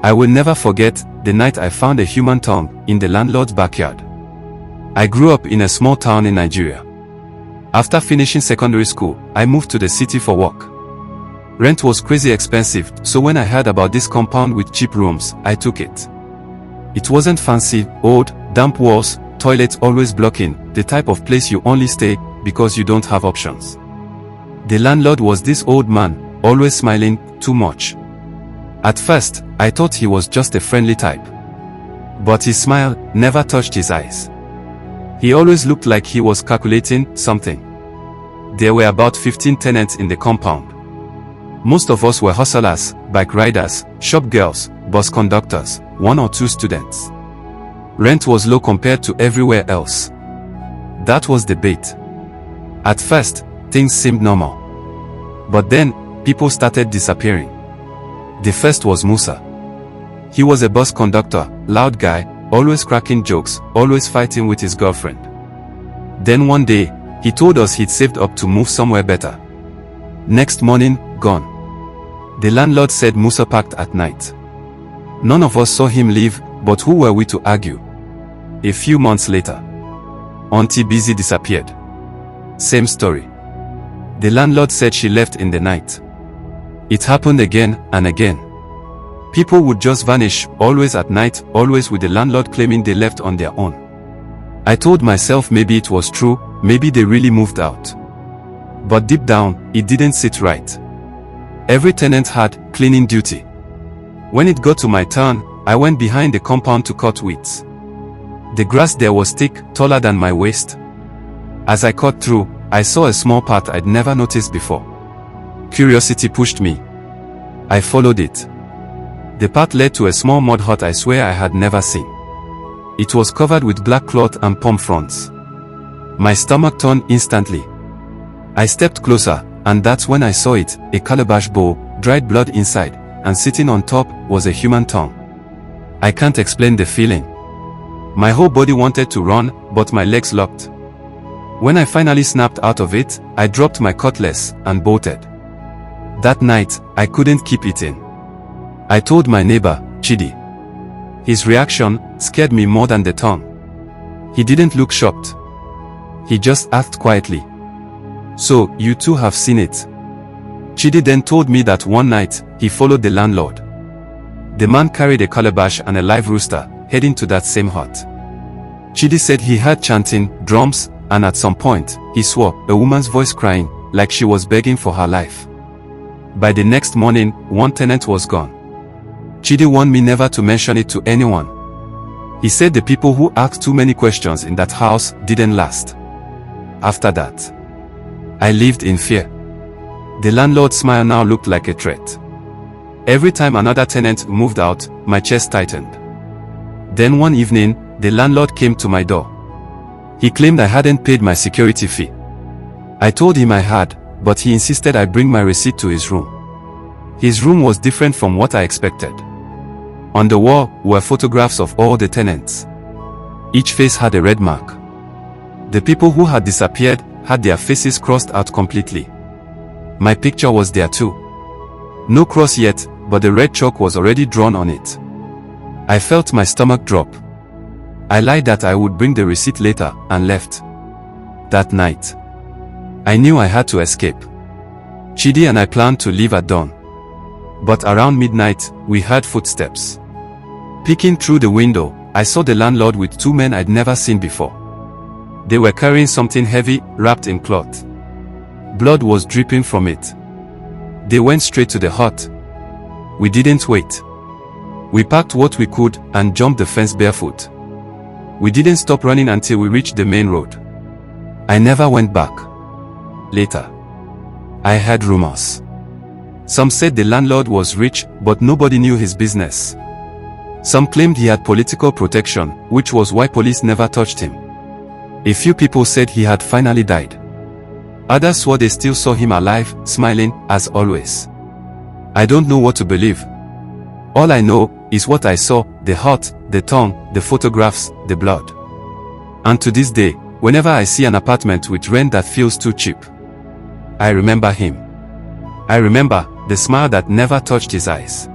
I will never forget the night I found a human tongue in the landlord's backyard. I grew up in a small town in Nigeria. After finishing secondary school, I moved to the city for work. Rent was crazy expensive, so when I heard about this compound with cheap rooms, I took it. It wasn't fancy, old, damp walls, toilets always blocking, the type of place you only stay because you don't have options. The landlord was this old man, always smiling, too much. At first, I thought he was just a friendly type. But his smile never touched his eyes. He always looked like he was calculating something. There were about 15 tenants in the compound. Most of us were hustlers, bike riders, shop girls, bus conductors, 1 or 2 students. Rent was low compared to everywhere else. That was the bait. At first, things seemed normal. But then, people started disappearing. The first was Musa. He was a bus conductor, loud guy, always cracking jokes, always fighting with his girlfriend. Then one day, he told us he'd saved up to move somewhere better. Next morning, gone. The landlord said Musa packed at night. None of us saw him leave, but who were we to argue? A few months later, Auntie Busy disappeared. Same story. The landlord said she left in the night. It happened again and again. People would just vanish, always at night, always with the landlord claiming they left on their own. I told myself maybe it was true, maybe they really moved out. But deep down, it didn't sit right. Every tenant had cleaning duty. When it got to my turn, I went behind the compound to cut weeds. The grass there was thick, taller than my waist. As I cut through, I saw a small path I'd never noticed before. Curiosity pushed me. I followed it. The path led to a small mud hut I swear I had never seen. It was covered with black cloth and palm fronds. My stomach turned instantly. I stepped closer, and that's when I saw it, a calabash bowl, dried blood inside, and sitting on top was a human tongue. I can't explain the feeling. My whole body wanted to run, but my legs locked. When I finally snapped out of it, I dropped my cutlass and bolted. That night, I couldn't keep it in. I told my neighbor, Chidi. His reaction scared me more than the tongue. He didn't look shocked. He just asked quietly, "So, you too have seen it?" Chidi then told me that one night, he followed the landlord. The man carried a calabash and a live rooster, heading to that same hut. Chidi said he heard chanting, drums, and at some point, he swore, a woman's voice crying, like she was begging for her life. By the next morning, one tenant was gone. Chidi warned me never to mention it to anyone. He said the people who asked too many questions in that house didn't last. After that, I lived in fear. The landlord's smile now looked like a threat. Every time another tenant moved out, my chest tightened. Then one evening, the landlord came to my door. He claimed I hadn't paid my security fee. I told him I had, but he insisted I bring my receipt to his room. His room was different from what I expected. On the wall were photographs of all the tenants. Each face had a red mark. The people who had disappeared had their faces crossed out completely. My picture was there too. No cross yet, but the red chalk was already drawn on it. I felt my stomach drop. I lied that I would bring the receipt later, and left. That night, I knew I had to escape. Chidi and I planned to leave at dawn. But around midnight, we heard footsteps. Peeking through the window, I saw the landlord with 2 men I'd never seen before. They were carrying something heavy, wrapped in cloth. Blood was dripping from it. They went straight to the hut. We didn't wait. We packed what we could and jumped the fence barefoot. We didn't stop running until we reached the main road. I never went back. Later, I heard rumors. Some said the landlord was rich, but nobody knew his business. Some claimed he had political protection, which was why police never touched him. A few people said he had finally died. Others swore they still saw him alive, smiling, as always. I don't know what to believe. All I know is what I saw, the hut, the tongue, the photographs, the blood. And to this day, whenever I see an apartment with rent that feels too cheap, I remember him. I remember the smile that never touched his eyes.